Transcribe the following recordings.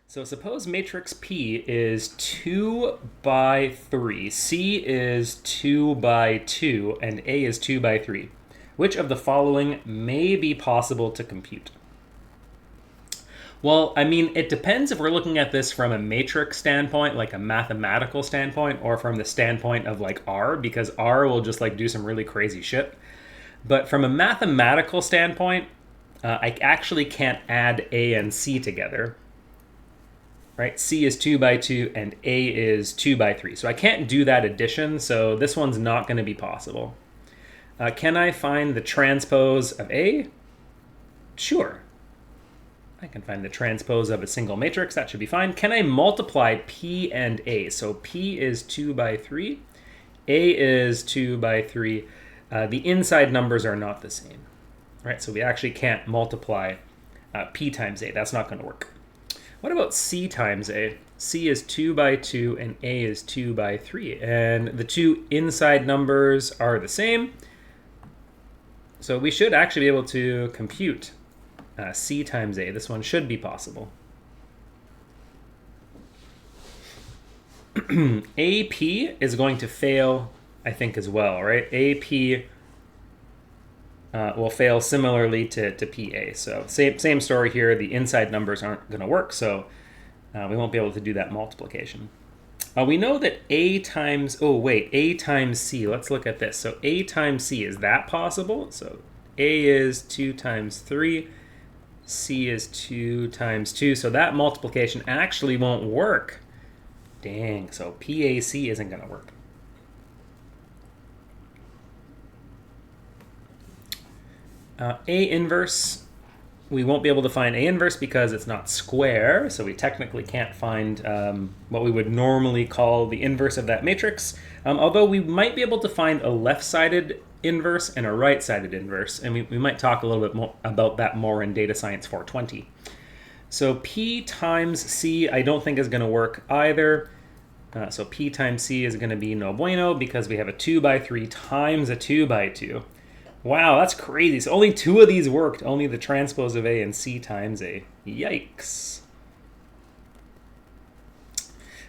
So suppose matrix P is 2 by 3, C is 2 by 2, and A is 2 by 3. Which of the following may be possible to compute? Well, I mean, it depends if we're looking at this from a matrix standpoint, like a mathematical standpoint, or from the standpoint of like R, because R will just like do some really crazy shit. But from a mathematical standpoint, I actually can't add A and C together. Right? C is 2 by 2 and A is 2 by 3. So I can't do that addition, so this one's not going to be possible. Can I find the transpose of A? Sure. I can find the transpose of a single matrix. That should be fine. Can I multiply P and A? So P is 2 by 3. A is 2 by 3. The inside numbers are not the same. Right? So we actually can't multiply P times A. That's not going to work. What about C times A? C is 2 by 2 and A is 2 by 3. And the two inside numbers are the same. So we should actually be able to compute C times A. This one should be possible. AP is going to fail, I think, as well, right? AP will fail similarly to PA. So same story here. The inside numbers aren't going to work, so we won't be able to do that multiplication. We know that A times C. Let's look at this. So A times C, is that possible? So A is 2 times 3. C is 2 times 2. So that multiplication actually won't work. Dang, so PAC isn't going to work. A inverse, we won't be able to find A inverse because it's not square, so we technically can't find what we would normally call the inverse of that matrix, although we might be able to find a left-sided inverse and a right-sided inverse, and we might talk a little bit more about that more in Data Science 420. So P times C I don't think is going to work either. So P times C is going to be no bueno because we have a 2 by 3 times a 2 by 2. Wow, that's crazy. So only two of these worked. Only the transpose of A and C times A. Yikes.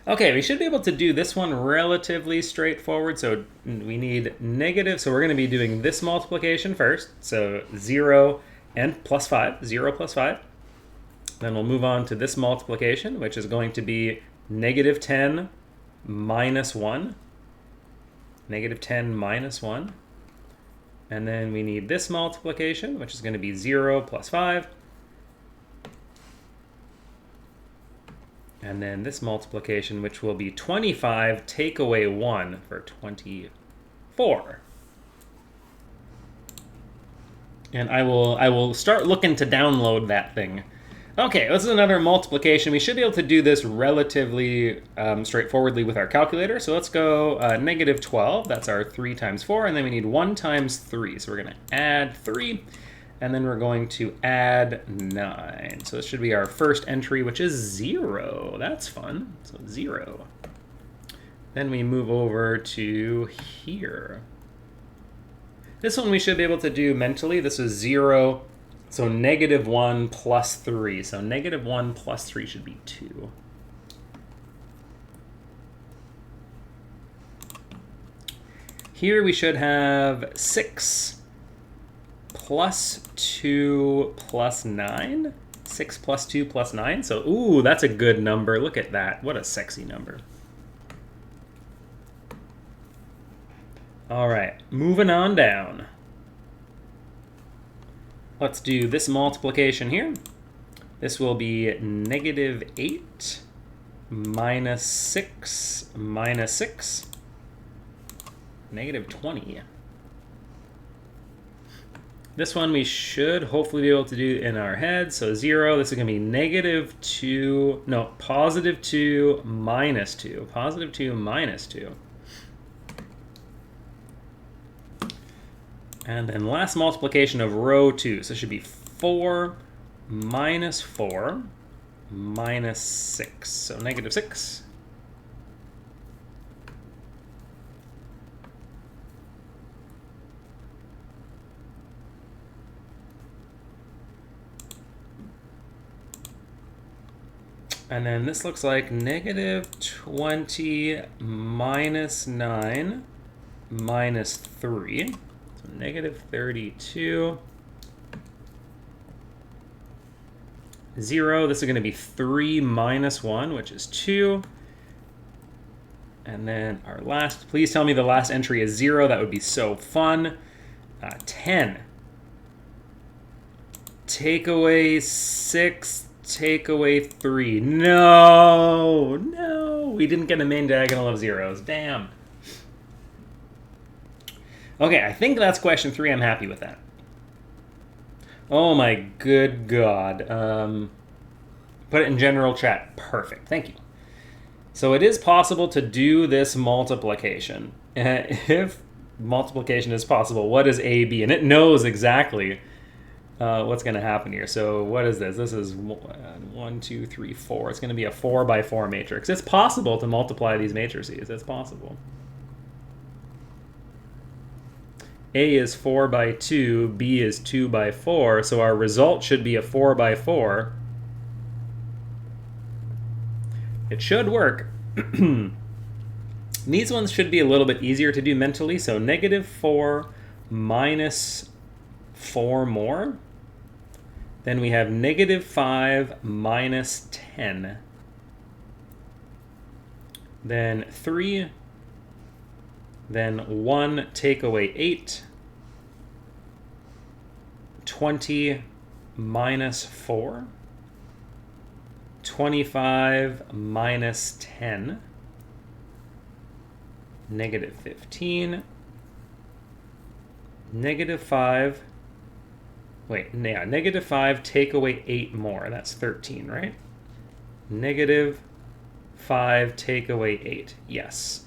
Okay, we should be able to do this one relatively straightforward. So we need negative. So we're going to be doing this multiplication first. So 0 and plus 5. 0 plus 5. Then we'll move on to this multiplication, which is going to be negative 10 minus 1. Negative 10 minus 1. And then we need this multiplication, which is going to be 0 plus 5. And then this multiplication, which will be 25, take away 1 for 24. And I will start looking to download that thing. Okay, this is another multiplication. We should be able to do this relatively straightforwardly with our calculator. So let's go negative 12. That's our 3 times 4. And then we need 1 times 3. So we're going to add 3. And then we're going to add 9. So this should be our first entry, which is 0. That's fun. So 0. Then we move over to here. This one we should be able to do mentally. This is 0. So negative 1 plus 3. So negative 1 plus 3 should be 2. Here we should have 6 plus 2 plus 9. 6 plus 2 plus 9. So, ooh, that's a good number. Look at that. What a sexy number. All right, moving on down. Let's do this multiplication here. This will be negative 8 minus 6 minus 6, negative 20. This one we should hopefully be able to do in our head. So 0, this is going to be negative 2, no, positive 2 minus 2. Positive 2 minus 2. And then last multiplication of row 2. So it should be 4 minus 4 minus 6. So negative 6. And then this looks like negative 20 minus 9 minus 3. So negative 32. 0. This is going to be 3 minus 1, which is 2. And then our last, please tell me the last entry is 0. That would be so fun. 10. Take away 6. Take away 3. No! No! We didn't get a main diagonal of zeros. Damn. Okay, I think that's question 3. I'm happy with that. Oh my good God. Put it in general chat. Perfect. Thank you. So it is possible to do this multiplication. If multiplication is possible, what is AB? And it knows exactly what's going to happen here. So what is this? This is 1, 2, 3, 4. It's going to be a 4 by 4 matrix. It's possible to multiply these matrices. It's possible. A is 4 by 2. B is 2 by 4. So our result should be a 4 by 4. It should work. These ones should be a little bit easier to do mentally. So negative 4 minus 4 more. Then we have negative 5 minus 10. Then 3. Then 1 take away 8. 20 minus 4. 25 minus 10, negative 15, negative 5, negative 5 take away 8 more, that's 13, right? Negative 5 take away 8, yes.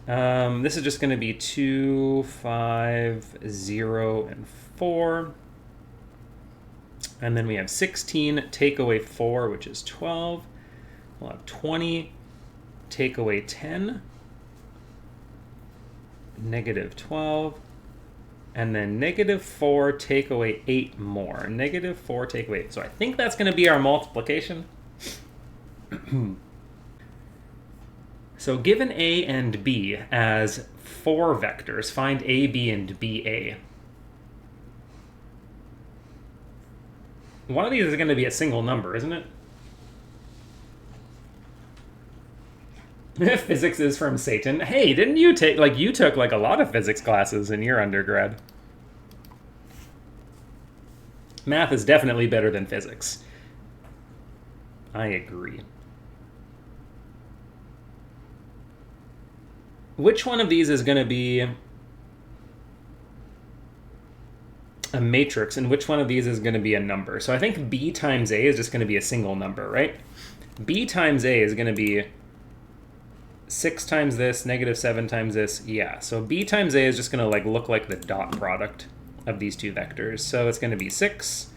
This is just going to be 2, 5, 0, and 4. And then we have 16 take away 4, which is 12. We'll have 20 take away 10, negative 12. And then negative 4 take away 8 more. Negative 4 take away 8. So I think that's going to be our multiplication. So given A and B as 4 vectors, find AB and BA. One of these is going to be a single number, isn't it? Physics is from Satan. Hey, didn't you take, you took a lot of physics classes in your undergrad. Math is definitely better than physics. I agree. Which one of these is going to be a matrix, and which one of these is going to be a number? So I think B times A is just going to be a single number, right? B times A is going to be 6 times this, negative 7 times this. Yeah, so B times A is just going to look like the dot product of these two vectors. So it's going to be 6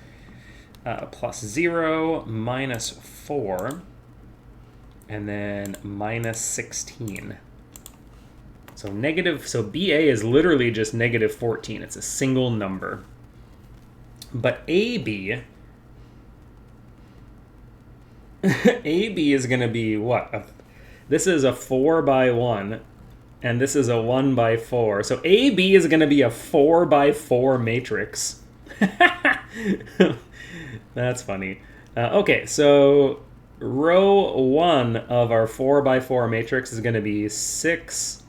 plus 0 minus 4, and then minus 16. So BA is literally just negative 14. It's a single number. But AB is going to be what? This is a 4 by 1, and this is a 1 by 4. So AB is going to be a 4 by 4 matrix. That's funny. Okay, so row 1 of our 4 by 4 matrix is going to be 6,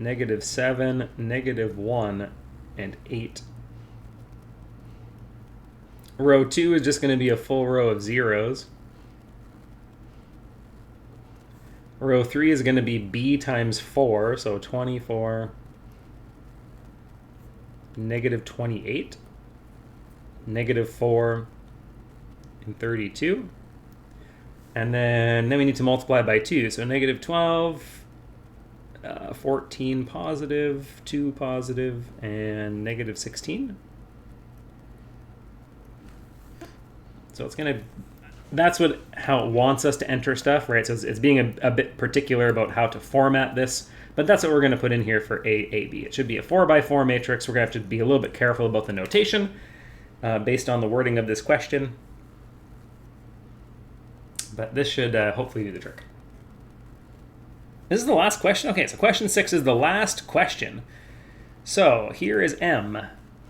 negative 7, negative 1, and 8. Row 2 is just going to be a full row of zeros. Row 3 is going to be B times 4, so 24, negative 28, negative 4, and 32. And then we need to multiply by 2, so negative 12, 14 positive, 2 positive, and negative 16. So it's going to, that's how it wants us to enter stuff, right? So it's being a bit particular about how to format this, but that's what we're going to put in here for AB. It should be a 4 by 4 matrix. We're going to have to be a little bit careful about the notation based on the wording of this question. but this should hopefully do the trick. This is the last question? Okay, so question 6 is the last question. So here is M.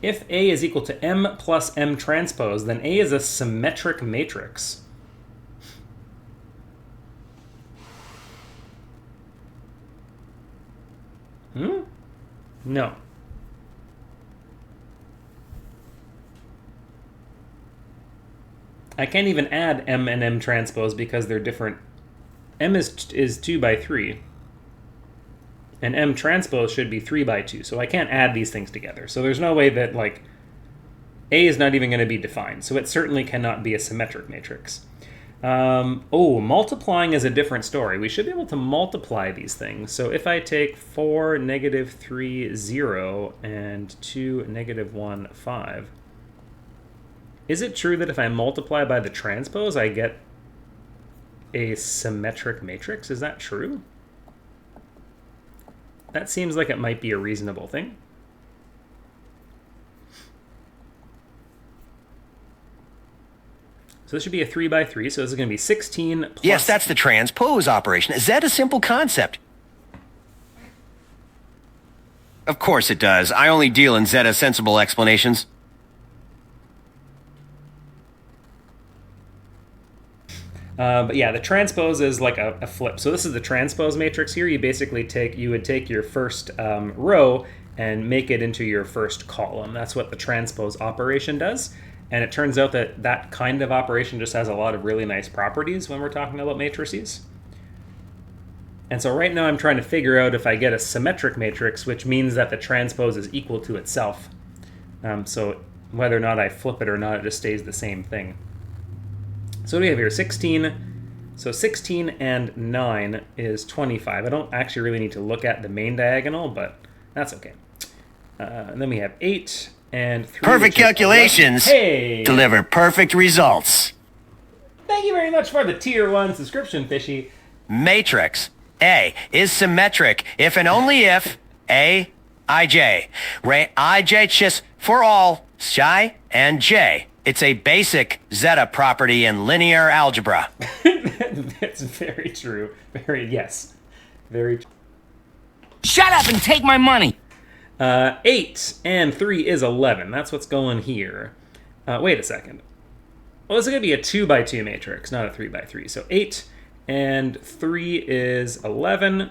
If A is equal to M plus M transpose, then A is a symmetric matrix. No. I can't even add M and M transpose because they're different. M is 2 by 3. And M transpose should be 3 by 2. So I can't add these things together. So there's no way that, like, A is not even going to be defined. So it certainly cannot be a symmetric matrix. Multiplying is a different story. We should be able to multiply these things. So if I take 4, negative 3, 0, and 2, negative 1, 5, is it true that if I multiply by the transpose, I get a symmetric matrix? Is that true? That seems like it might be a reasonable thing. So this should be a 3 by 3, so this is going to be 16 plus... Yes, that's the transpose operation. Is that a simple concept? Of course it does. I only deal in Zeta sensible explanations. But yeah, the transpose is like a flip. So this is the transpose matrix here. You basically would take your first row and make it into your first column. That's what the transpose operation does. And it turns out that that kind of operation just has a lot of really nice properties when we're talking about matrices. And so right now I'm trying to figure out if I get a symmetric matrix, which means that the transpose is equal to itself. So whether or not I flip it or not, it just stays the same thing. So what do we have here? 16. So 16 and 9 is 25. I don't actually really need to look at the main diagonal, but that's okay. And then we have 8 and 3. Perfect calculations. Hey! Deliver perfect results. Thank you very much for the tier 1 subscription, Fishy. Matrix A is symmetric if and only if A, IJ. Ray IJ just for all, Psi, and J. It's a basic Zeta property in linear algebra. That's very true. Yes. Very true. Shut up and take my money! 8 and 3 is 11. That's what's going here. Wait a second. Well, this is going to be a 2 by 2 matrix, not a 3 by 3. So 8 and 3 is 11,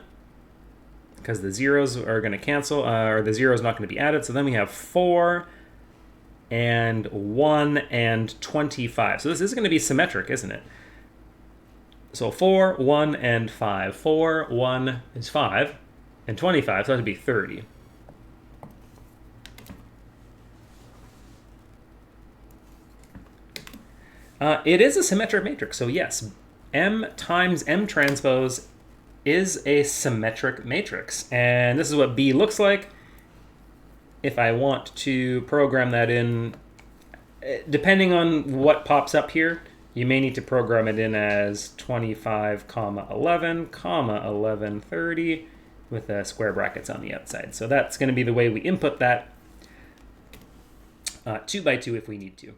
because the zeros are going to cancel, or the zero is not going to be added. So then we have 4 and 1 and 25. So this is going to be symmetric, isn't it? So 4, 1, and 5. 4, 1 is 5, and 25, so that would be 30. It is a symmetric matrix, so yes, M times M transpose is a symmetric matrix. And this is what B looks like. If I want to program that in, depending on what pops up here, you may need to program it in as 25, 11, 11, 30 with square brackets on the outside. So that's going to be the way we input that 2 by 2 if we need to.